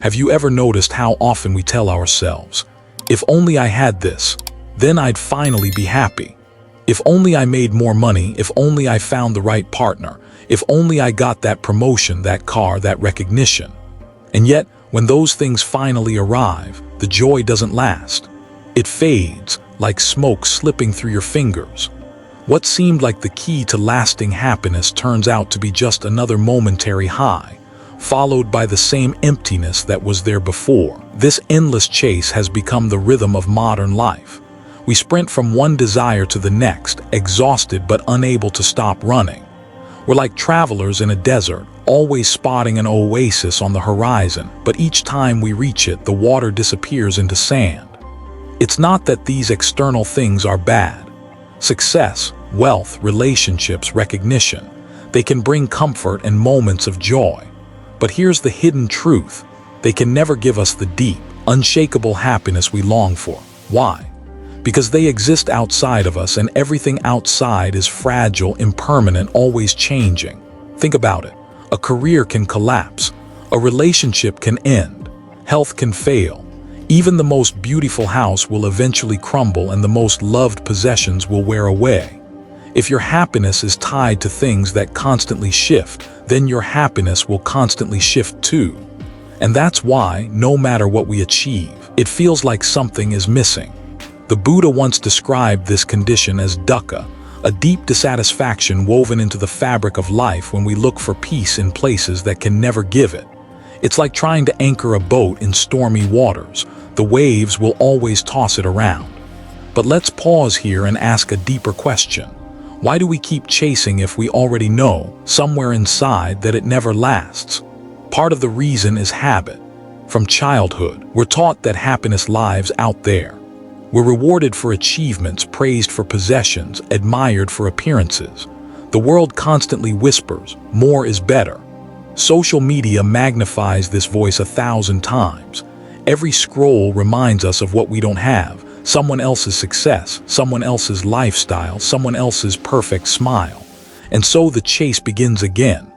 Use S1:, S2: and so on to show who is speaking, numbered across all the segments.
S1: Have you ever noticed how often we tell ourselves, if only I had this, then I'd finally be happy. If only I made more money, if only I found the right partner, if only I got that promotion, that car, that recognition. And yet, when those things finally arrive, the joy doesn't last. It fades, like smoke slipping through your fingers. What seemed like the key to lasting happiness turns out to be just another momentary high, followed by the same emptiness that was there before. This endless chase has become the rhythm of modern life. We sprint from one desire to the next, exhausted but unable to stop running. We're like travelers in a desert, always spotting an oasis on the horizon, but each time we reach it, the water disappears into sand. It's not that these external things are bad. Success, wealth, relationships, recognition, they can bring comfort and moments of joy. But here's the hidden truth. They can never give us the deep, unshakable happiness we long for. Why? Because they exist outside of us, and everything outside is fragile, impermanent, always changing. Think about it. A career can collapse. A relationship can end. Health can fail. Even the most beautiful house will eventually crumble, and the most loved possessions will wear away. If your happiness is tied to things that constantly shift, then your happiness will constantly shift too. And that's why, no matter what we achieve, it feels like something is missing. The Buddha once described this condition as dukkha, a deep dissatisfaction woven into the fabric of life when we look for peace in places that can never give it. It's like trying to anchor a boat in stormy waters. The waves will always toss it around. But let's pause here and ask a deeper question. Why do we keep chasing if we already know, somewhere inside, that it never lasts? Part of the reason is habit. From childhood, we're taught that happiness lives out there. We're rewarded for achievements, praised for possessions, admired for appearances. The world constantly whispers, more is better. Social media magnifies this voice 1,000 times. Every scroll reminds us of what we don't have. Someone else's success, someone else's lifestyle, someone else's perfect smile. And so the chase begins again.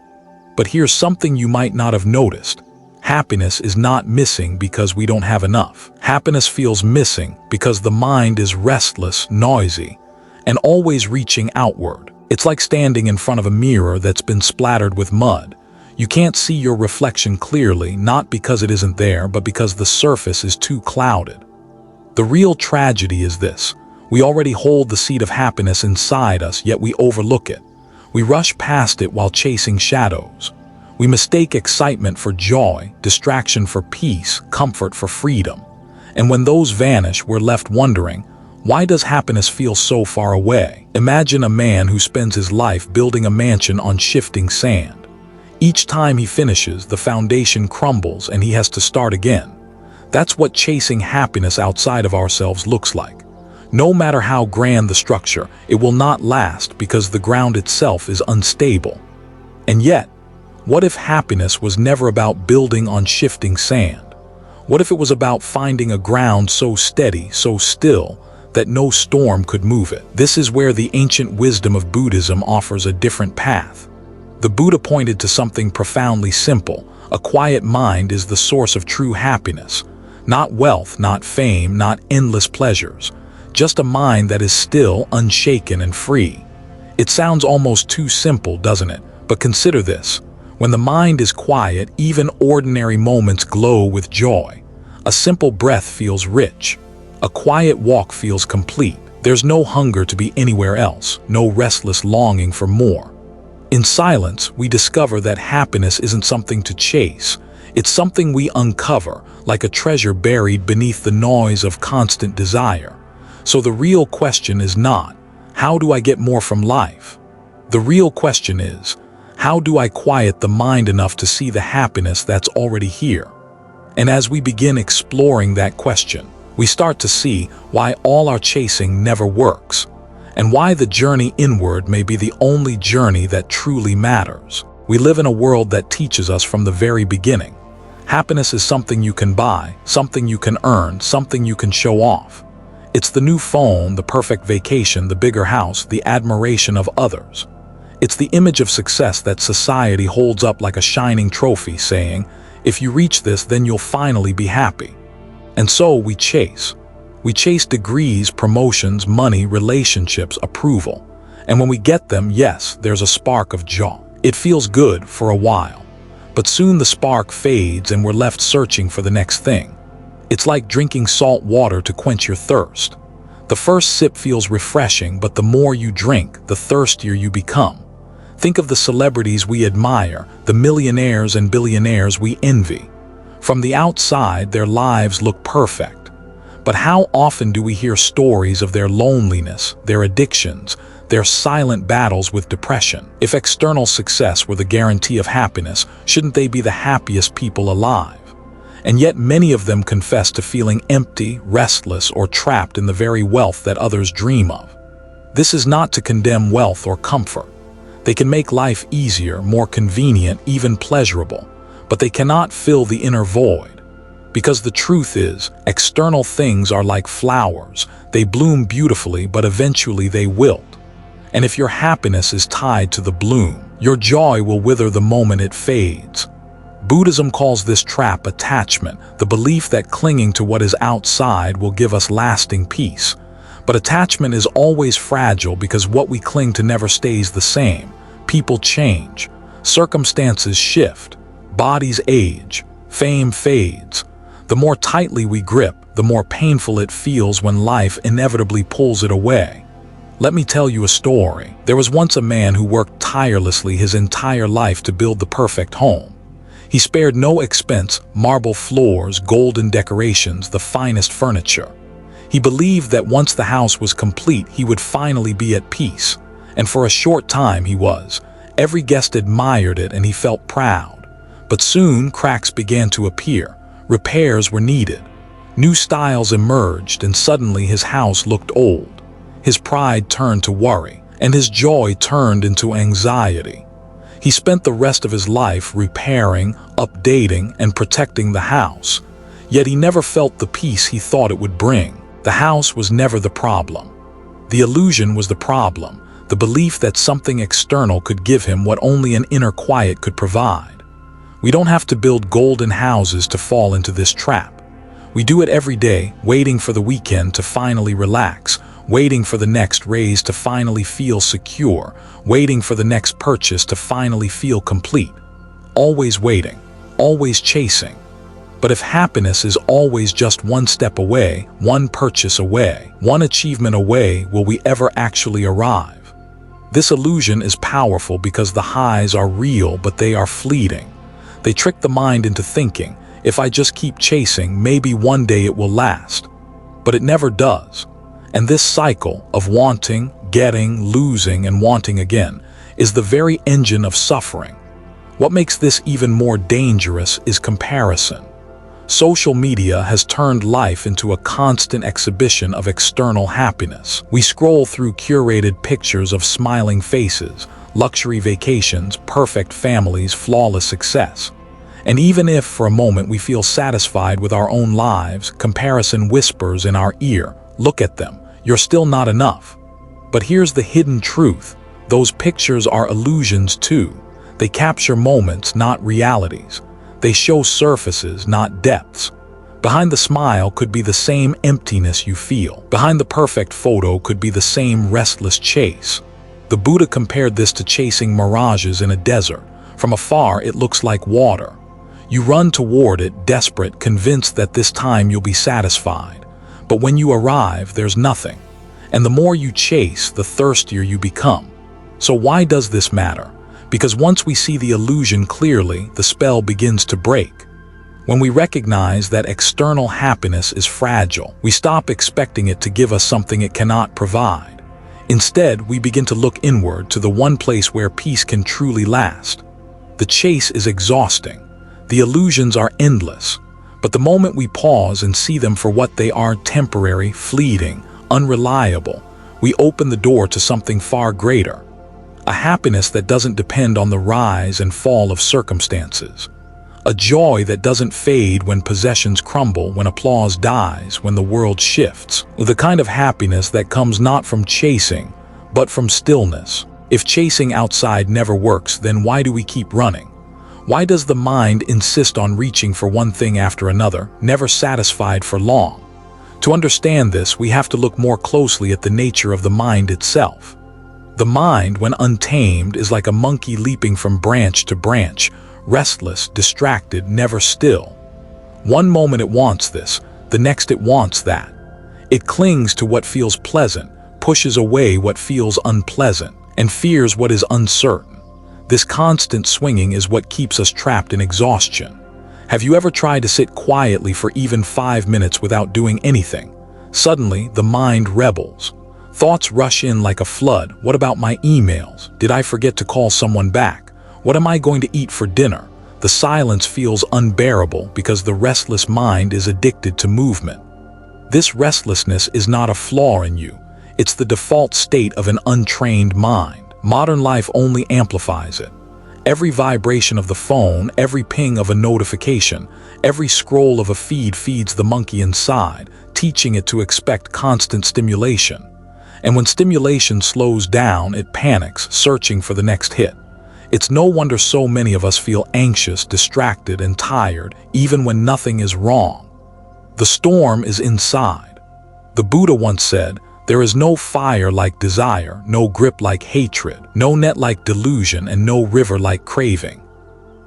S1: But here's something you might not have noticed. Happiness is not missing because we don't have enough. Happiness feels missing because the mind is restless, noisy, and always reaching outward. It's like standing in front of a mirror that's been splattered with mud. You can't see your reflection clearly, not because it isn't there, but because the surface is too clouded. The real tragedy is this. We already hold the seed of happiness inside us, yet we overlook it. We rush past it while chasing shadows. We mistake excitement for joy, distraction for peace, comfort for freedom. And when those vanish, we're left wondering, why does happiness feel so far away? Imagine a man who spends his life building a mansion on shifting sand. Each time he finishes, the foundation crumbles and he has to start again. That's what chasing happiness outside of ourselves looks like. No matter how grand the structure, it will not last because the ground itself is unstable. And yet, what if happiness was never about building on shifting sand? What if it was about finding a ground so steady, so still, that no storm could move it? This is where the ancient wisdom of Buddhism offers a different path. The Buddha pointed to something profoundly simple. A quiet mind is the source of true happiness. Not wealth, not fame, not endless pleasures. Just a mind that is still, unshaken, and free. It sounds almost too simple, doesn't it? But consider this. When the mind is quiet, even ordinary moments glow with joy. A simple breath feels rich. A quiet walk feels complete. There's no hunger to be anywhere else, no restless longing for more. In silence, we discover that happiness isn't something to chase. It's something we uncover, like a treasure buried beneath the noise of constant desire. So the real question is not, how do I get more from life? The real question is, how do I quiet the mind enough to see the happiness that's already here? And as we begin exploring that question, we start to see why all our chasing never works, and why the journey inward may be the only journey that truly matters. We live in a world that teaches us from the very beginning. Happiness is something you can buy, something you can earn, something you can show off. It's the new phone, the perfect vacation, the bigger house, the admiration of others. It's the image of success that society holds up like a shining trophy, saying, If you reach this, then you'll finally be happy. And so we chase. We chase degrees, promotions, money, relationships, approval. And when we get them, yes, there's a spark of joy. It feels good for a while. But soon the spark fades and we're left searching for the next thing. It's like drinking salt water to quench your thirst. The first sip feels refreshing, but the more you drink, the thirstier you become. Think of the celebrities we admire, the millionaires and billionaires we envy. From the outside, their lives look perfect. But how often do we hear stories of their loneliness, their addictions, their silent battles with depression? If external success were the guarantee of happiness, shouldn't they be the happiest people alive? And yet many of them confess to feeling empty, restless, or trapped in the very wealth that others dream of. This is not to condemn wealth or comfort. They can make life easier, more convenient, even pleasurable, but they cannot fill the inner void. Because the truth is, external things are like flowers. They bloom beautifully, but eventually they wilt. And if your happiness is tied to the bloom, your joy will wither the moment it fades. Buddhism calls this trap attachment, the belief that clinging to what is outside will give us lasting peace. But attachment is always fragile because what we cling to never stays the same. People change, circumstances shift, bodies age, fame fades. The more tightly we grip, the more painful it feels when life inevitably pulls it away. Let me tell you a story. There was once a man who worked tirelessly his entire life to build the perfect home. He spared no expense, marble floors, golden decorations, the finest furniture. He believed that once the house was complete, he would finally be at peace. And for a short time he was. Every guest admired it and he felt proud. But soon cracks began to appear. Repairs were needed. New styles emerged and suddenly his house looked old. His pride turned to worry and his joy turned into anxiety. He spent the rest of his life repairing, updating, and protecting the house. Yet he never felt the peace he thought it would bring. The house was never the problem. The illusion was the problem, the belief that something external could give him what only an inner quiet could provide. We don't have to build golden houses to fall into this trap. We do it every day, waiting for the weekend to finally relax, waiting for the next raise to finally feel secure, waiting for the next purchase to finally feel complete. Always waiting, always chasing. But if happiness is always just one step away, one purchase away, one achievement away, will we ever actually arrive? This illusion is powerful because the highs are real, but they are fleeting. They trick the mind into thinking, if I just keep chasing, maybe one day it will last. But it never does. And this cycle of wanting, getting, losing, and wanting again is the very engine of suffering. What makes this even more dangerous is comparison. Social media has turned life into a constant exhibition of external happiness. We scroll through curated pictures of smiling faces, luxury vacations, perfect families, flawless success. And even if for a moment we feel satisfied with our own lives, comparison whispers in our ear, look at them. You're still not enough. But here's the hidden truth. Those pictures are illusions too. They capture moments, not realities. They show surfaces, not depths. Behind the smile could be the same emptiness you feel. Behind the perfect photo could be the same restless chase. The Buddha compared this to chasing mirages in a desert. From afar, it looks like water. You run toward it, desperate, convinced that this time you'll be satisfied. But when you arrive, there's nothing. And the more you chase, the thirstier you become. So why does this matter? Because once we see the illusion clearly, the spell begins to break. When we recognize that external happiness is fragile, we stop expecting it to give us something it cannot provide. Instead, we begin to look inward to the one place where peace can truly last. The chase is exhausting. The illusions are endless. But the moment we pause and see them for what they are, temporary, fleeting, unreliable, we open the door to something far greater. A happiness that doesn't depend on the rise and fall of circumstances. A joy that doesn't fade when possessions crumble, when applause dies, when the world shifts. The kind of happiness that comes not from chasing, but from stillness. If chasing outside never works, then why do we keep running? Why does the mind insist on reaching for one thing after another, never satisfied for long? To understand this, we have to look more closely at the nature of the mind itself. The mind, when untamed, is like a monkey leaping from branch to branch, restless, distracted, never still. One moment it wants this, the next it wants that. It clings to what feels pleasant, pushes away what feels unpleasant, and fears what is uncertain. This constant swinging is what keeps us trapped in exhaustion. Have you ever tried to sit quietly for even 5 minutes without doing anything? Suddenly, the mind rebels. Thoughts rush in like a flood. What about my emails? Did I forget to call someone back? What am I going to eat for dinner? The silence feels unbearable because the restless mind is addicted to movement. This restlessness is not a flaw in you. It's the default state of an untrained mind. Modern life only amplifies it. Every vibration of the phone, every ping of a notification, every scroll of a feed feeds the monkey inside, teaching it to expect constant stimulation. And when stimulation slows down, it panics, searching for the next hit. It's no wonder so many of us feel anxious, distracted, and tired, even when nothing is wrong. The storm is inside. The Buddha once said, "There is no fire like desire, no grip like hatred, no net like delusion, and no river like craving."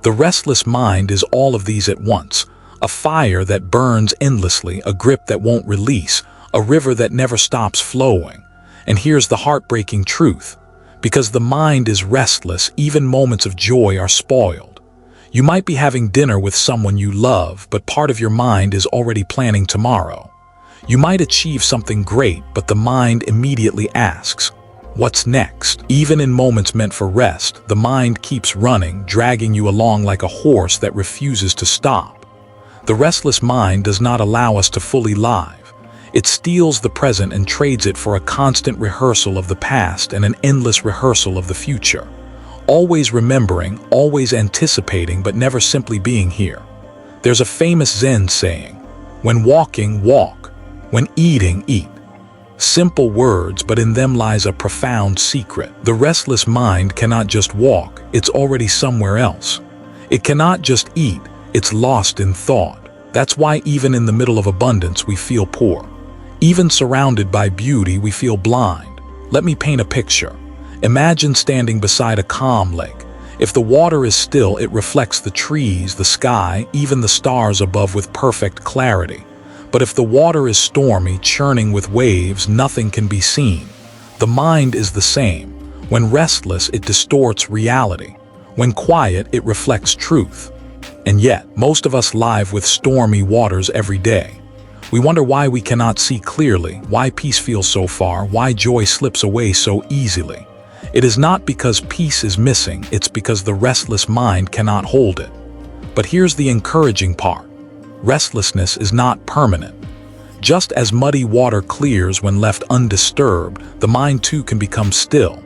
S1: The restless mind is all of these at once, a fire that burns endlessly, a grip that won't release, a river that never stops flowing. And here's the heartbreaking truth. Because the mind is restless, even moments of joy are spoiled. You might be having dinner with someone you love, but part of your mind is already planning tomorrow. You might achieve something great, but the mind immediately asks, "What's next?" Even in moments meant for rest, the mind keeps running, dragging you along like a horse that refuses to stop. The restless mind does not allow us to fully live. It steals the present and trades it for a constant rehearsal of the past and an endless rehearsal of the future. Always remembering, always anticipating, but never simply being here. There's a famous Zen saying, "When walking, walk. When eating, eat." Simple words, but in them lies a profound secret. The restless mind cannot just walk, it's already somewhere else. It cannot just eat, it's lost in thought. That's why even in the middle of abundance we feel poor. Even surrounded by beauty we feel blind. Let me paint a picture. Imagine standing beside a calm lake. If the water is still, it reflects the trees, the sky, even the stars above with perfect clarity. But if the water is stormy, churning with waves, nothing can be seen. The mind is the same. When restless, it distorts reality. When quiet, it reflects truth. And yet, most of us live with stormy waters every day. We wonder why we cannot see clearly, why peace feels so far, why joy slips away so easily. It is not because peace is missing, it's because the restless mind cannot hold it. But here's the encouraging part. Restlessness is not permanent. Just as muddy water clears when left undisturbed, the mind too can become still.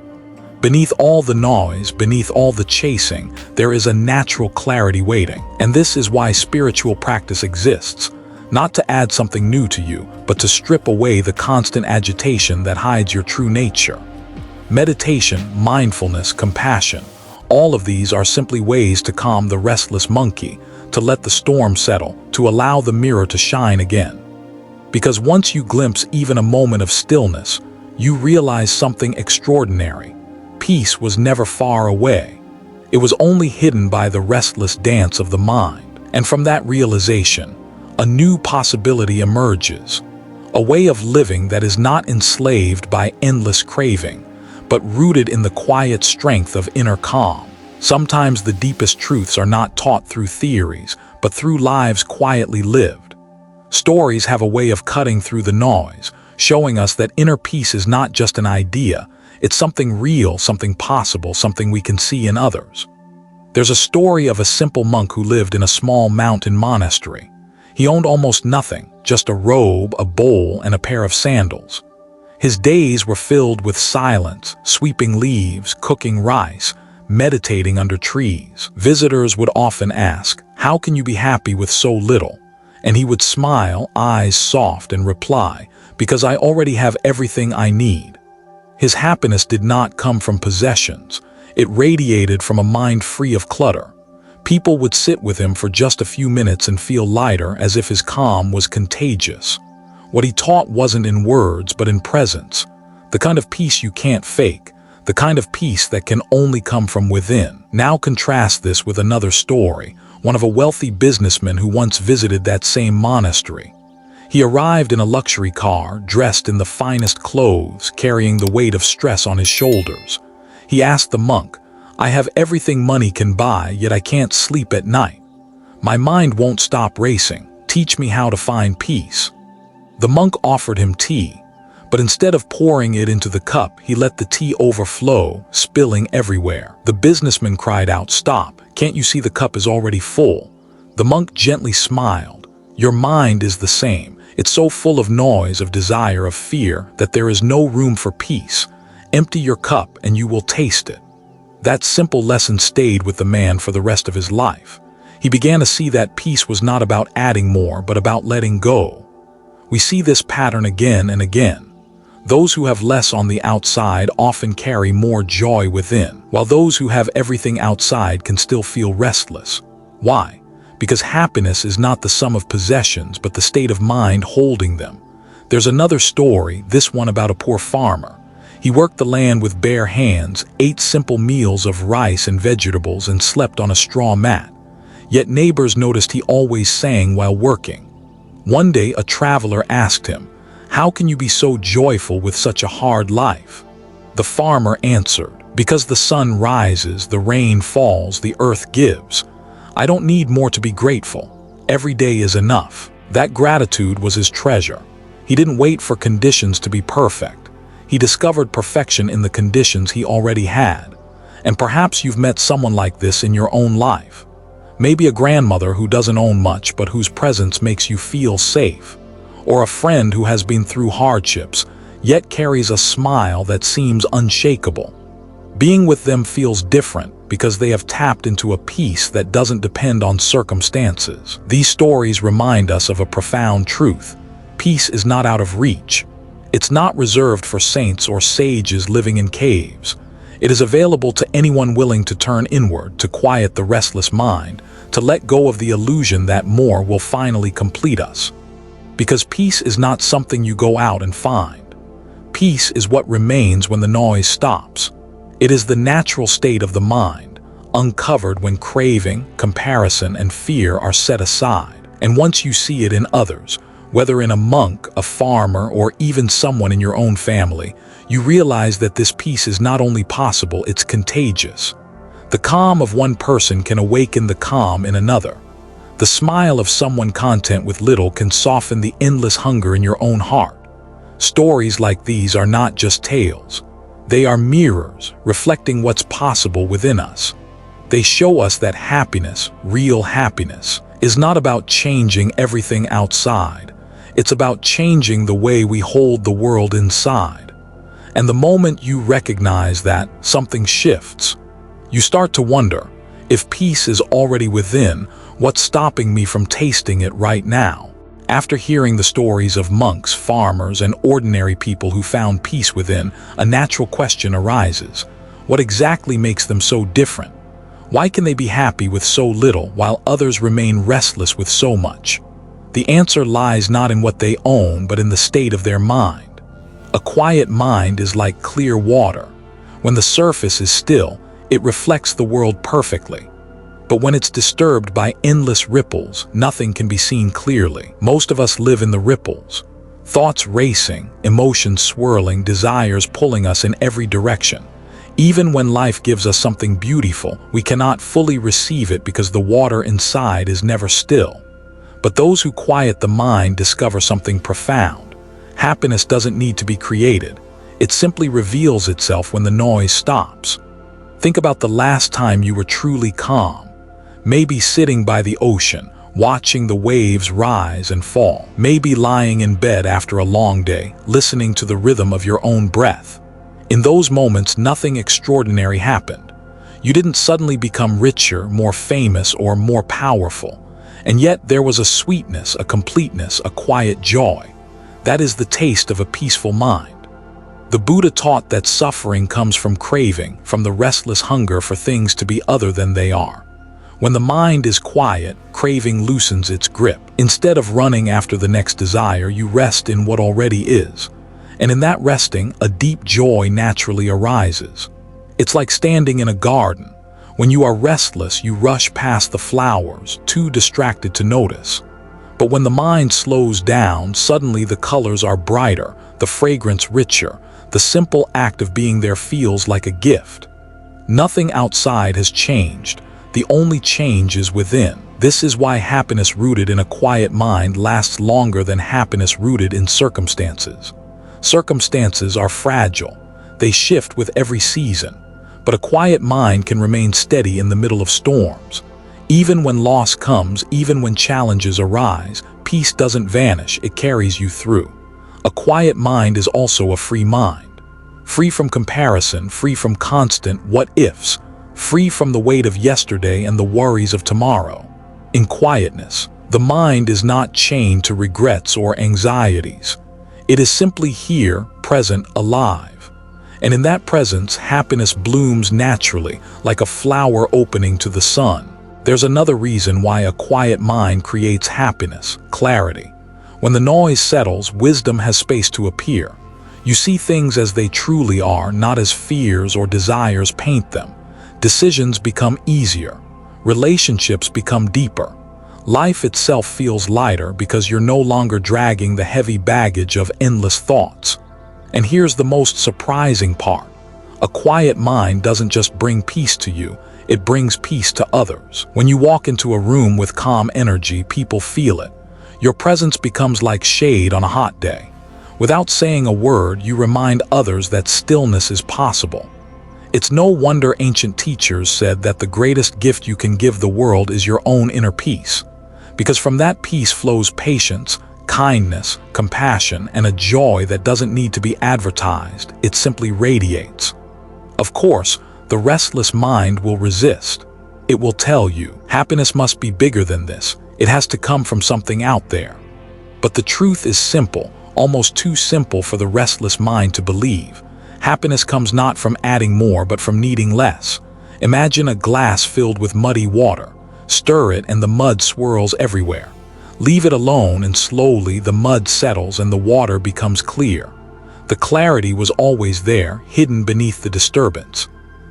S1: Beneath all the noise, beneath all the chasing, there is a natural clarity waiting. And this is why spiritual practice exists. Not to add something new to you, but to strip away the constant agitation that hides your true nature. Meditation, mindfulness, compassion, all of these are simply ways to calm the restless monkey, to let the storm settle, to allow the mirror to shine again. Because once you glimpse even a moment of stillness, you realize something extraordinary. Peace was never far away. It was only hidden by the restless dance of the mind. And from that realization, a new possibility emerges. A way of living that is not enslaved by endless craving, but rooted in the quiet strength of inner calm. Sometimes the deepest truths are not taught through theories, but through lives quietly lived. Stories have a way of cutting through the noise, showing us that inner peace is not just an idea, it's something real, something possible, something we can see in others. There's a story of a simple monk who lived in a small mountain monastery. He owned almost nothing, just a robe, a bowl, and a pair of sandals. His days were filled with silence, sweeping leaves, cooking rice, meditating under trees. Visitors would often ask, "How can you be happy with so little?" And he would smile, eyes soft, and reply, "Because I already have everything I need." His happiness did not come from possessions. It radiated from a mind free of clutter. People would sit with him for just a few minutes and feel lighter, as if his calm was contagious. What he taught wasn't in words, but in presence. The kind of peace you can't fake, the kind of peace that can only come from within. Now contrast this with another story, one of a wealthy businessman who once visited that same monastery. He arrived in a luxury car, dressed in the finest clothes, carrying the weight of stress on his shoulders. He asked the monk, "I have everything money can buy, yet I can't sleep at night. My mind won't stop racing. Teach me how to find peace." The monk offered him tea, but instead of pouring it into the cup, he let the tea overflow, spilling everywhere. The businessman cried out, "Stop! Can't you see the cup is already full?" The monk gently smiled. "Your mind is the same. It's so full of noise, of desire, of fear, that there is no room for peace. Empty your cup and you will taste it." That simple lesson stayed with the man for the rest of his life. He began to see that peace was not about adding more, but about letting go. We see this pattern again and again. Those who have less on the outside often carry more joy within, while those who have everything outside can still feel restless. Why? Because happiness is not the sum of possessions, but the state of mind holding them. There's another story, this one about a poor farmer. He worked the land with bare hands, ate simple meals of rice and vegetables, and slept on a straw mat. Yet neighbors noticed he always sang while working. One day a traveler asked him, "How can you be so joyful with such a hard life?" The farmer answered, "Because the sun rises, the rain falls, the earth gives. I don't need more to be grateful. Every day is enough." That gratitude was his treasure. He didn't wait for conditions to be perfect. He discovered perfection in the conditions he already had. And perhaps you've met someone like this in your own life. Maybe a grandmother who doesn't own much but whose presence makes you feel safe. Or a friend who has been through hardships, yet carries a smile that seems unshakable. Being with them feels different because they have tapped into a peace that doesn't depend on circumstances. These stories remind us of a profound truth. Peace is not out of reach. It's not reserved for saints or sages living in caves. It is available to anyone willing to turn inward, to quiet the restless mind, to let go of the illusion that more will finally complete us. Because peace is not something you go out and find. Peace is what remains when the noise stops. It is the natural state of the mind, uncovered when craving, comparison, and fear are set aside. And once you see it in others, whether in a monk, a farmer, or even someone in your own family, you realize that this peace is not only possible, it's contagious. The calm of one person can awaken the calm in another. The smile of someone content with little can soften the endless hunger in your own heart. Stories like these are not just tales. They are mirrors, reflecting what's possible within us. They show us that happiness, real happiness, is not about changing everything outside. It's about changing the way we hold the world inside. And the moment you recognize that, something shifts. You start to wonder, if peace is already within, what's stopping me from tasting it right now? After hearing the stories of monks, farmers, and ordinary people who found peace within, a natural question arises. What exactly makes them so different? Why can they be happy with so little while others remain restless with so much? The answer lies not in what they own, but in the state of their mind. A quiet mind is like clear water. When the surface is still, it reflects the world perfectly. But when it's disturbed by endless ripples, nothing can be seen clearly. Most of us live in the ripples. Thoughts racing, emotions swirling, desires pulling us in every direction. Even when life gives us something beautiful, we cannot fully receive it because the water inside is never still. But those who quiet the mind discover something profound. Happiness doesn't need to be created. It simply reveals itself when the noise stops. Think about the last time you were truly calm. Maybe sitting by the ocean, watching the waves rise and fall. Maybe lying in bed after a long day, listening to the rhythm of your own breath. In those moments, nothing extraordinary happened. You didn't suddenly become richer, more famous, or more powerful. And yet there was a sweetness, a completeness, a quiet joy. That is the taste of a peaceful mind. The Buddha taught that suffering comes from craving, from the restless hunger for things to be other than they are. When the mind is quiet, craving loosens its grip. Instead of running after the next desire, you rest in what already is. And in that resting, a deep joy naturally arises. It's like standing in a garden. When you are restless, you rush past the flowers, too distracted to notice. But when the mind slows down, suddenly the colors are brighter, the fragrance richer. The simple act of being there feels like a gift. Nothing outside has changed. The only change is within. This is why happiness rooted in a quiet mind lasts longer than happiness rooted in circumstances. Circumstances are fragile. They shift with every season. But a quiet mind can remain steady in the middle of storms. Even when loss comes, even when challenges arise, peace doesn't vanish, it carries you through. A quiet mind is also a free mind. Free from comparison, free from constant what-ifs, free from the weight of yesterday and the worries of tomorrow. In quietness, the mind is not chained to regrets or anxieties. It is simply here, present, alive. And in that presence, happiness blooms naturally, like a flower opening to the sun. There's another reason why a quiet mind creates happiness: clarity. When the noise settles, wisdom has space to appear. You see things as they truly are, not as fears or desires paint them. Decisions become easier. Relationships become deeper. Life itself feels lighter because you're no longer dragging the heavy baggage of endless thoughts. And here's the most surprising part. A quiet mind doesn't just bring peace to you, it brings peace to others. When you walk into a room with calm energy, people feel it. Your presence becomes like shade on a hot day. Without saying a word, you remind others that stillness is possible. It's no wonder ancient teachers said that the greatest gift you can give the world is your own inner peace. Because from that peace flows patience, kindness, compassion, and a joy that doesn't need to be advertised, it simply radiates. Of course, the restless mind will resist. It will tell you, happiness must be bigger than this. It has to come from something out there. But the truth is simple, almost too simple for the restless mind to believe. Happiness comes not from adding more, but from needing less. Imagine a glass filled with muddy water. Stir it and the mud swirls everywhere. Leave it alone and slowly the mud settles and the water becomes clear. The clarity was always there, hidden beneath the disturbance.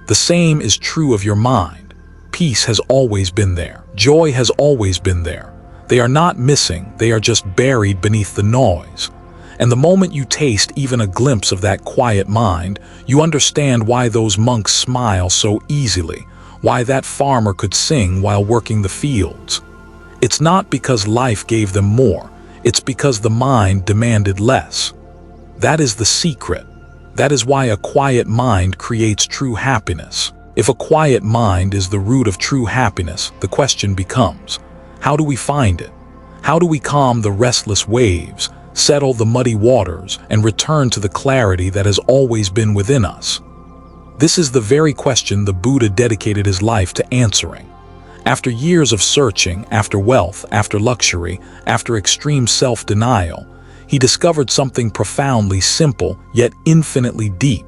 S1: The same is true of your mind. Peace has always been there. Joy has always been there. They are not missing, they are just buried beneath the noise. And the moment you taste even a glimpse of that quiet mind, you understand why those monks smile so easily, why that farmer could sing while working the fields. It's not because life gave them more, it's because the mind demanded less. That is the secret. That is why a quiet mind creates true happiness. If a quiet mind is the root of true happiness, the question becomes, how do we find it? How do we calm the restless waves, settle the muddy waters, and return to the clarity that has always been within us? This is the very question the Buddha dedicated his life to answering. After years of searching, after wealth, after luxury, after extreme self-denial, he discovered something profoundly simple, yet infinitely deep.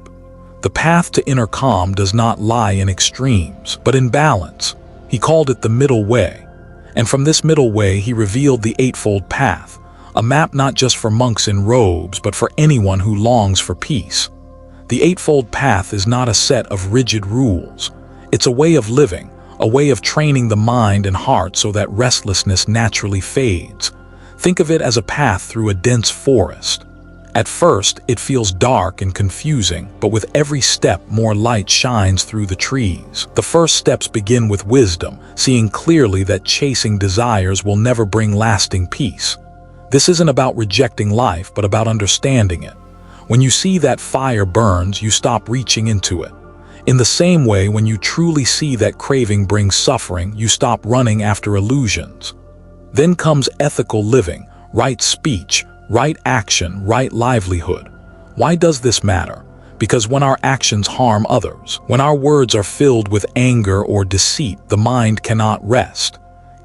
S1: The path to inner calm does not lie in extremes, but in balance. He called it the middle way. And from this middle way, he revealed the Eightfold Path, a map not just for monks in robes, but for anyone who longs for peace. The Eightfold Path is not a set of rigid rules. It's a way of living, a way of training the mind and heart so that restlessness naturally fades. Think of it as a path through a dense forest. At first, it feels dark and confusing, but with every step, more light shines through the trees. The first steps begin with wisdom, seeing clearly that chasing desires will never bring lasting peace. This isn't about rejecting life, but about understanding it. When you see that fire burns, you stop reaching into it. In the same way, when you truly see that craving brings suffering, you stop running after illusions. Then comes ethical living, right speech, right action, right livelihood. Why does this matter? Because when our actions harm others, when our words are filled with anger or deceit, the mind cannot rest.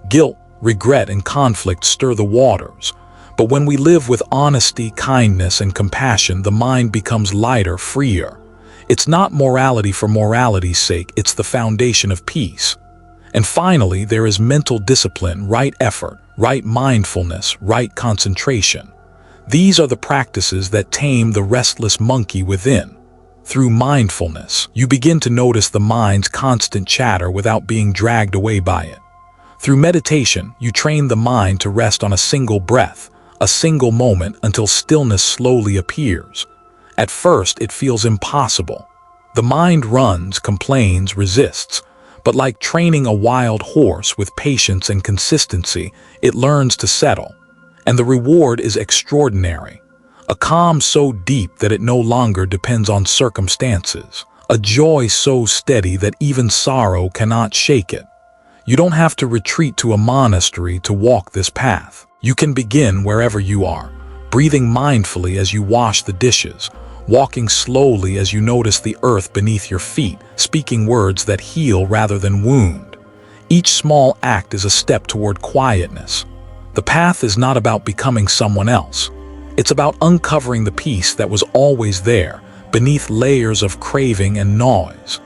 S1: Guilt, regret, and conflict stir the waters. But when we live with honesty, kindness, and compassion, the mind becomes lighter, freer. It's not morality for morality's sake, it's the foundation of peace. And finally, there is mental discipline, right effort, right mindfulness, right concentration. These are the practices that tame the restless monkey within. Through mindfulness, you begin to notice the mind's constant chatter without being dragged away by it. Through meditation, you train the mind to rest on a single breath, a single moment, until stillness slowly appears. At first, it feels impossible. The mind runs, complains, resists. But like training a wild horse with patience and consistency, it learns to settle. And the reward is extraordinary. A calm so deep that it no longer depends on circumstances. A joy so steady that even sorrow cannot shake it. You don't have to retreat to a monastery to walk this path. You can begin wherever you are, breathing mindfully as you wash the dishes, walking slowly as you notice the earth beneath your feet, speaking words that heal rather than wound. Each small act is a step toward quietness. The path is not about becoming someone else. It's about uncovering the peace that was always there, beneath layers of craving and noise.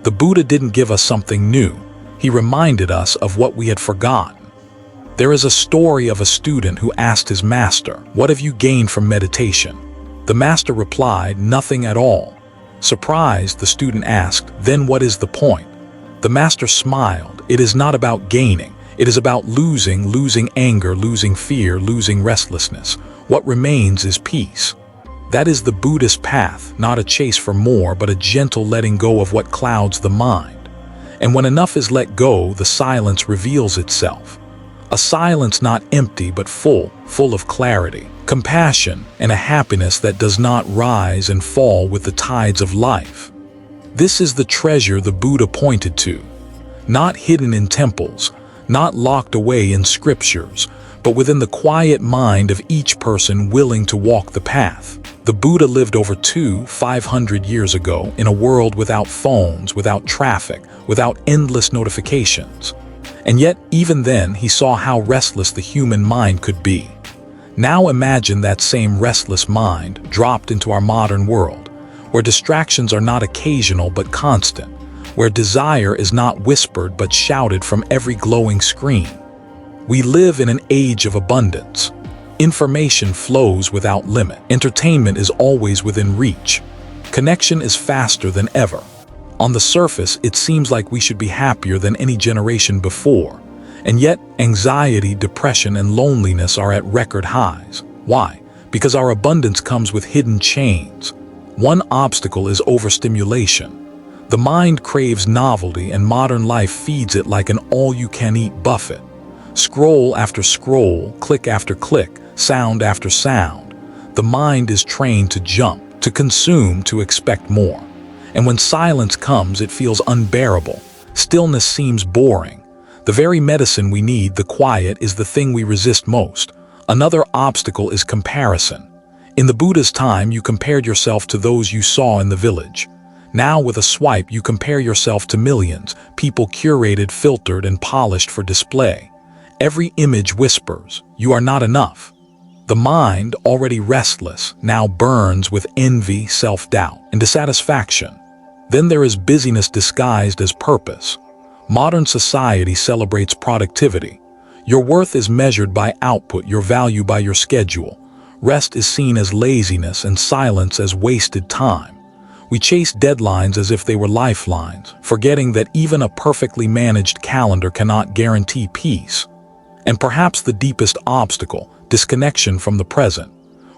S1: The Buddha didn't give us something new. He reminded us of what we had forgotten. There is a story of a student who asked his master, "What have you gained from meditation?" The master replied, "Nothing at all." Surprised, the student asked, "Then what is the point?" The master smiled. "It is not about gaining. It is about losing anger, losing fear, losing restlessness. What remains is peace." That is the Buddhist path, not a chase for more, but a gentle letting go of what clouds the mind. And when enough is let go, the silence reveals itself. A silence not empty but full of clarity, compassion, and a happiness that does not rise and fall with the tides of life. This is the treasure the Buddha pointed to, not hidden in temples, not locked away in scriptures, but within the quiet mind of each person willing to walk the path. The Buddha lived over 500 years ago in a world without phones, without traffic, without endless notifications. And yet, even then, he saw how restless the human mind could be. Now imagine that same restless mind dropped into our modern world, where distractions are not occasional but constant, where desire is not whispered but shouted from every glowing screen. We live in an age of abundance. Information flows without limit. Entertainment is always within reach. Connection is faster than ever. On the surface, it seems like we should be happier than any generation before. And yet, anxiety, depression, and loneliness are at record highs. Why? Because our abundance comes with hidden chains. One obstacle is overstimulation. The mind craves novelty, and modern life feeds it like an all-you-can-eat buffet. Scroll after scroll, click after click, sound after sound. The mind is trained to jump, to consume, to expect more. And when silence comes, it feels unbearable. Stillness seems boring. The very medicine we need, the quiet, is the thing we resist most. Another obstacle is comparison. In the Buddha's time, you compared yourself to those you saw in the village. Now, with a swipe, you compare yourself to millions, people curated, filtered, and polished for display. Every image whispers, "You are not enough." The mind, already restless, now burns with envy, self-doubt, and dissatisfaction. Then there is busyness disguised as purpose. Modern society celebrates productivity. Your worth is measured by output, your value by your schedule. Rest is seen as laziness and silence as wasted time. We chase deadlines as if they were lifelines, forgetting that even a perfectly managed calendar cannot guarantee peace. And perhaps the deepest obstacle, disconnection from the present.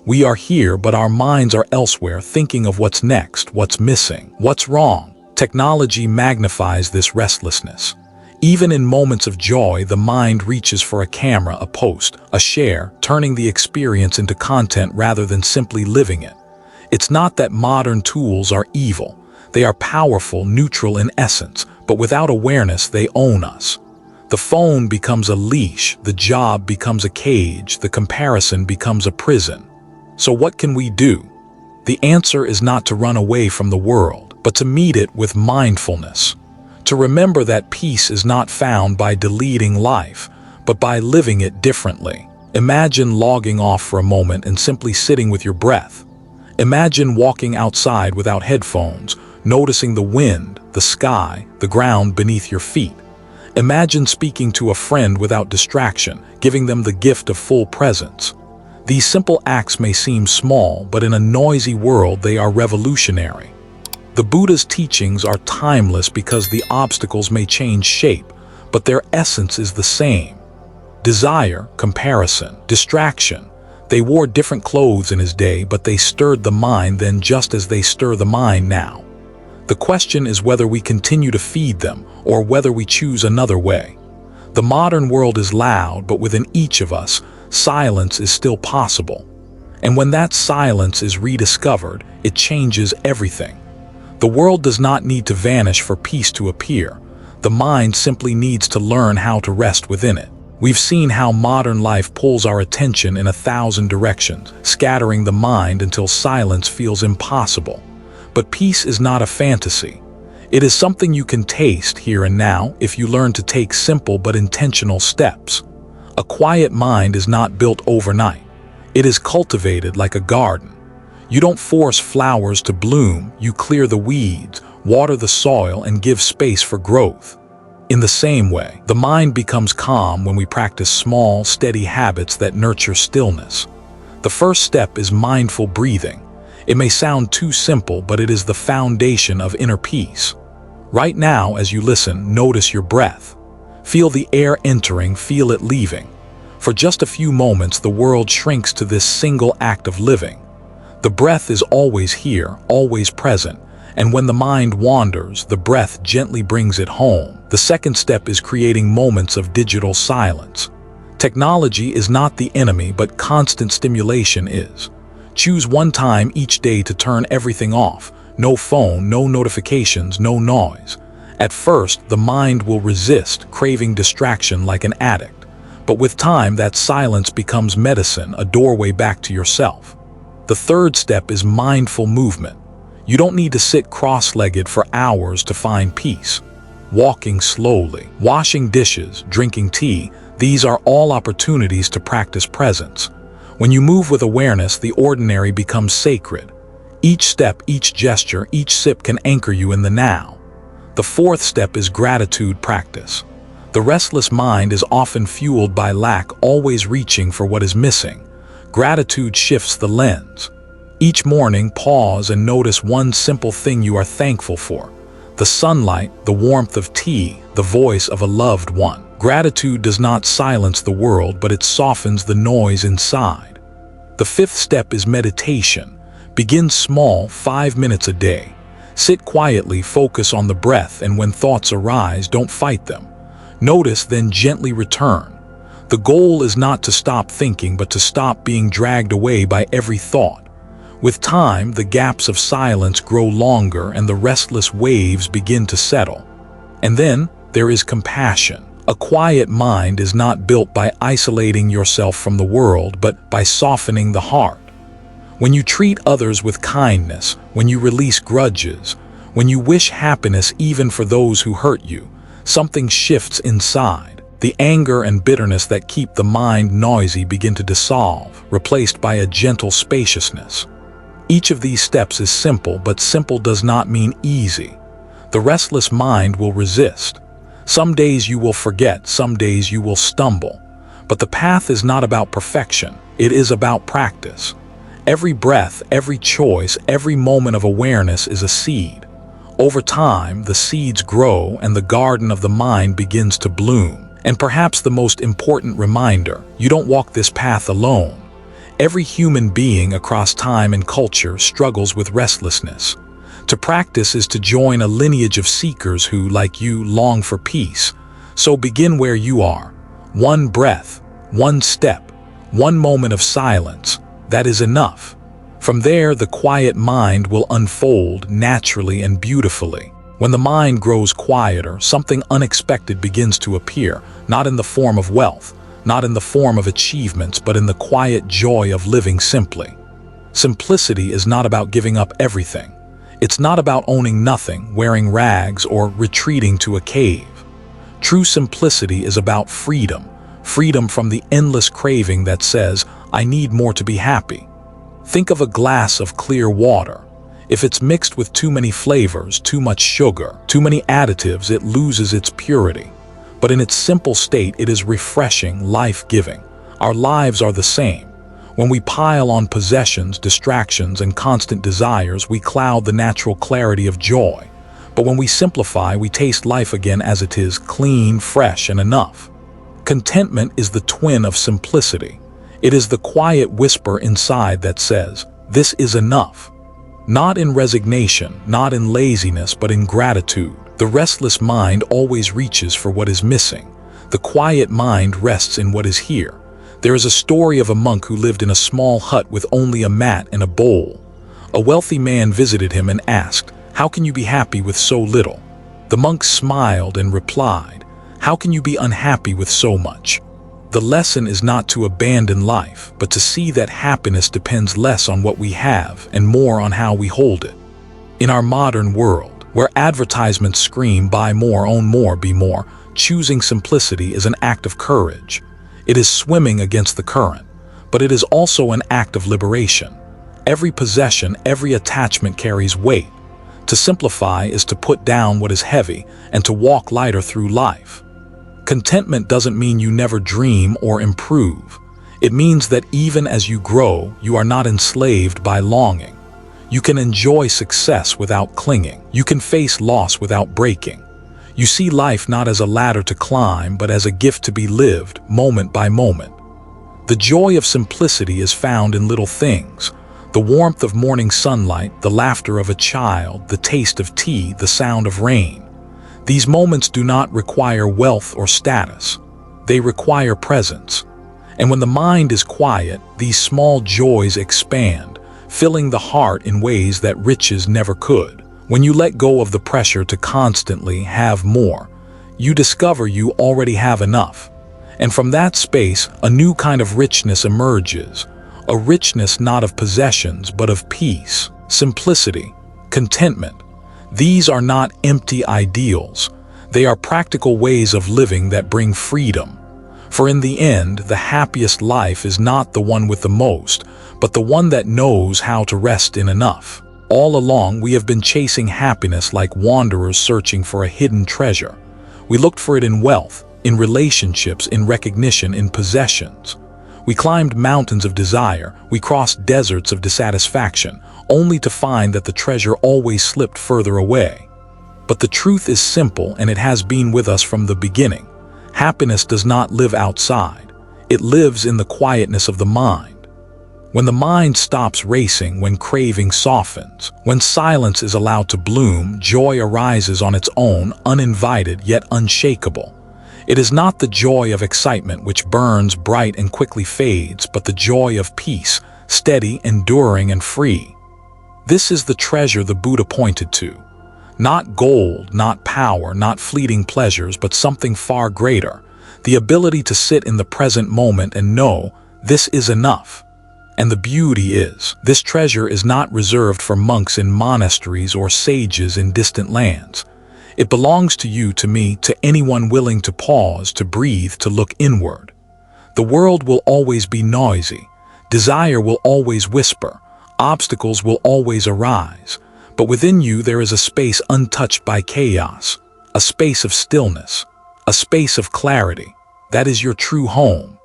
S1: We are here, but our minds are elsewhere, thinking of what's next, what's missing, what's wrong. Technology magnifies this restlessness. Even in moments of joy, the mind reaches for a camera, a post, a share, turning the experience into content rather than simply living it. It's not that modern tools are evil. They are powerful, neutral in essence, but without awareness, they own us. The phone becomes a leash, the job becomes a cage, the comparison becomes a prison. So what can we do? The answer is not to run away from the world, but to meet it with mindfulness. To remember that peace is not found by deleting life, but by living it differently. Imagine logging off for a moment and simply sitting with your breath. Imagine walking outside without headphones, noticing the wind, the sky, the ground beneath your feet. Imagine speaking to a friend without distraction, giving them the gift of full presence. These simple acts may seem small, but in a noisy world they are revolutionary. The Buddha's teachings are timeless because the obstacles may change shape, but their essence is the same. Desire, comparison, distraction. They wore different clothes in his day, but they stirred the mind then just as they stir the mind now. The question is whether we continue to feed them or whether we choose another way. The modern world is loud, but within each of us, silence is still possible. And when that silence is rediscovered, it changes everything. The world does not need to vanish for peace to appear. The mind simply needs to learn how to rest within it. We've seen how modern life pulls our attention in 1,000 directions, scattering the mind until silence feels impossible. But peace is not a fantasy. It is something you can taste here and now if you learn to take simple but intentional steps. A quiet mind is not built overnight. It is cultivated like a garden. You don't force flowers to bloom, you clear the weeds, water the soil, and give space for growth. In the same way, the mind becomes calm when we practice small, steady habits that nurture stillness. The first step is mindful breathing. It may sound too simple, but it is the foundation of inner peace. Right now, as you listen, notice your breath. Feel the air entering, feel it leaving. For just a few moments, the world shrinks to this single act of living. The breath is always here, always present, and when the mind wanders, the breath gently brings it home. The second step is creating moments of digital silence. Technology is not the enemy, but constant stimulation is. Choose one time each day to turn everything off. No phone, no notifications, no noise. At first, the mind will resist, craving distraction like an addict. But with time, that silence becomes medicine, a doorway back to yourself. The third step is mindful movement. You don't need to sit cross-legged for hours to find peace. Walking slowly, washing dishes, drinking tea, these are all opportunities to practice presence. When you move with awareness, the ordinary becomes sacred. Each step, each gesture, each sip can anchor you in the now. The fourth step is gratitude practice. The restless mind is often fueled by lack, always reaching for what is missing. Gratitude shifts the lens. Each morning, pause and notice one simple thing you are thankful for. The sunlight, the warmth of tea, the voice of a loved one. Gratitude does not silence the world, but it softens the noise inside. The fifth step is meditation. Begin small, 5 minutes a day. Sit quietly, focus on the breath, and when thoughts arise, don't fight them. Notice, then gently return. The goal is not to stop thinking, but to stop being dragged away by every thought. With time, the gaps of silence grow longer and the restless waves begin to settle. And then, there is compassion. A quiet mind is not built by isolating yourself from the world, but by softening the heart. When you treat others with kindness, when you release grudges, when you wish happiness even for those who hurt you, something shifts inside. The anger and bitterness that keep the mind noisy begin to dissolve, replaced by a gentle spaciousness. Each of these steps is simple, but simple does not mean easy. The restless mind will resist. Some days you will forget, some days you will stumble. But the path is not about perfection, it is about practice. Every breath, every choice, every moment of awareness is a seed. Over time, the seeds grow and the garden of the mind begins to bloom. And perhaps the most important reminder, you don't walk this path alone. Every human being across time and culture struggles with restlessness. To practice is to join a lineage of seekers who, like you, long for peace. So begin where you are. One breath, one step, one moment of silence. That is enough. From there, the quiet mind will unfold naturally and beautifully. When the mind grows quieter, something unexpected begins to appear, not in the form of wealth, not in the form of achievements, but in the quiet joy of living simply. Simplicity is not about giving up everything. It's not about owning nothing, wearing rags, or retreating to a cave. True simplicity is about freedom, freedom from the endless craving that says, I need more to be happy. Think of a glass of clear water. If it's mixed with too many flavors, too much sugar, too many additives, it loses its purity. but in its simple state it is refreshing, life-giving. Our lives are the same. When we pile on possessions, distractions, and constant desires, we cloud the natural clarity of joy. But when we simplify, we taste life again as it is, clean, fresh, and enough. Contentment is the twin of simplicity. It is the quiet whisper inside that says, "This is enough." Not in resignation, not in laziness, but in gratitude. The restless mind always reaches for what is missing. The quiet mind rests in what is here. There is a story of a monk who lived in a small hut with only a mat and a bowl. A wealthy man visited him and asked, "How can you be happy with so little?" The monk smiled and replied, "How can you be unhappy with so much?" The lesson is not to abandon life, but to see that happiness depends less on what we have and more on how we hold it. In our modern world, where advertisements scream, "Buy more, own more, be more," choosing simplicity is an act of courage. It is swimming against the current, but it is also an act of liberation. Every possession, every attachment carries weight. To simplify is to put down what is heavy and to walk lighter through life. Contentment doesn't mean you never dream or improve. It means that even as you grow, you are not enslaved by longing. You can enjoy success without clinging. You can face loss without breaking. You see life not as a ladder to climb, but as a gift to be lived, moment by moment. The joy of simplicity is found in little things. The warmth of morning sunlight, the laughter of a child, the taste of tea, the sound of rain. These moments do not require wealth or status. They require presence. And when the mind is quiet, these small joys expand, filling the heart in ways that riches never could. When you let go of the pressure to constantly have more, you discover you already have enough. And from that space, a new kind of richness emerges. A richness not of possessions, but of peace, simplicity, contentment. These are not empty ideals. They are practical ways of living that bring freedom. For in the end, the happiest life is not the one with the most, but the one that knows how to rest in enough. All along, we have been chasing happiness like wanderers searching for a hidden treasure. We looked for it in wealth, in relationships, in recognition, in possessions. We climbed mountains of desire, we crossed deserts of dissatisfaction, only to find that the treasure always slipped further away. But the truth is simple, and it has been with us from the beginning. Happiness does not live outside. It lives in the quietness of the mind. When the mind stops racing, when craving softens, when silence is allowed to bloom, joy arises on its own, uninvited yet unshakable. It is not the joy of excitement which burns bright and quickly fades, but the joy of peace, steady, enduring, and free. This is the treasure the Buddha pointed to. Not gold, not power, not fleeting pleasures, but something far greater. The ability to sit in the present moment and know, this is enough. And the beauty is, this treasure is not reserved for monks in monasteries or sages in distant lands. It belongs to you, to me, to anyone willing to pause, to breathe, to look inward. The world will always be noisy. Desire will always whisper. Obstacles will always arise. But within you there is a space untouched by chaos, a space of stillness, a space of clarity. That is your true home.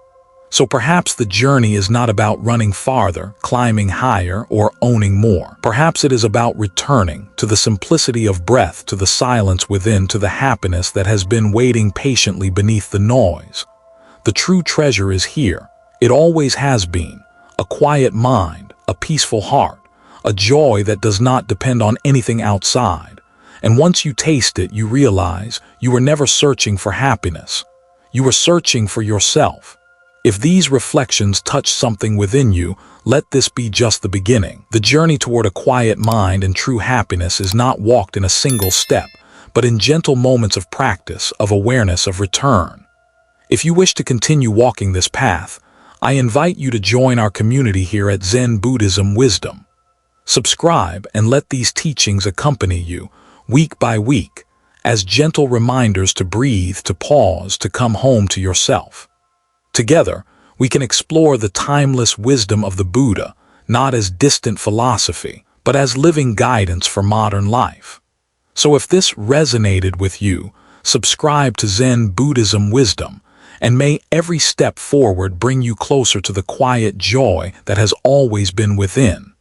S1: So perhaps the journey is not about running farther, climbing higher, or owning more. Perhaps it is about returning to the simplicity of breath, to the silence within, to the happiness that has been waiting patiently beneath the noise. The true treasure is here. It always has been. A quiet mind, a peaceful heart, a joy that does not depend on anything outside. And once you taste it, you realize you were never searching for happiness. You were searching for yourself. If these reflections touch something within you, let this be just the beginning. The journey toward a quiet mind and true happiness is not walked in a single step, but in gentle moments of practice, of awareness, of return. If you wish to continue walking this path, I invite you to join our community here at Zen Buddhism Wisdom. Subscribe and let these teachings accompany you, week by week, as gentle reminders to breathe, to pause, to come home to yourself. Together, we can explore the timeless wisdom of the Buddha, not as distant philosophy, but as living guidance for modern life. So if this resonated with you, subscribe to Zen Buddhism Wisdom, and may every step forward bring you closer to the quiet joy that has always been within.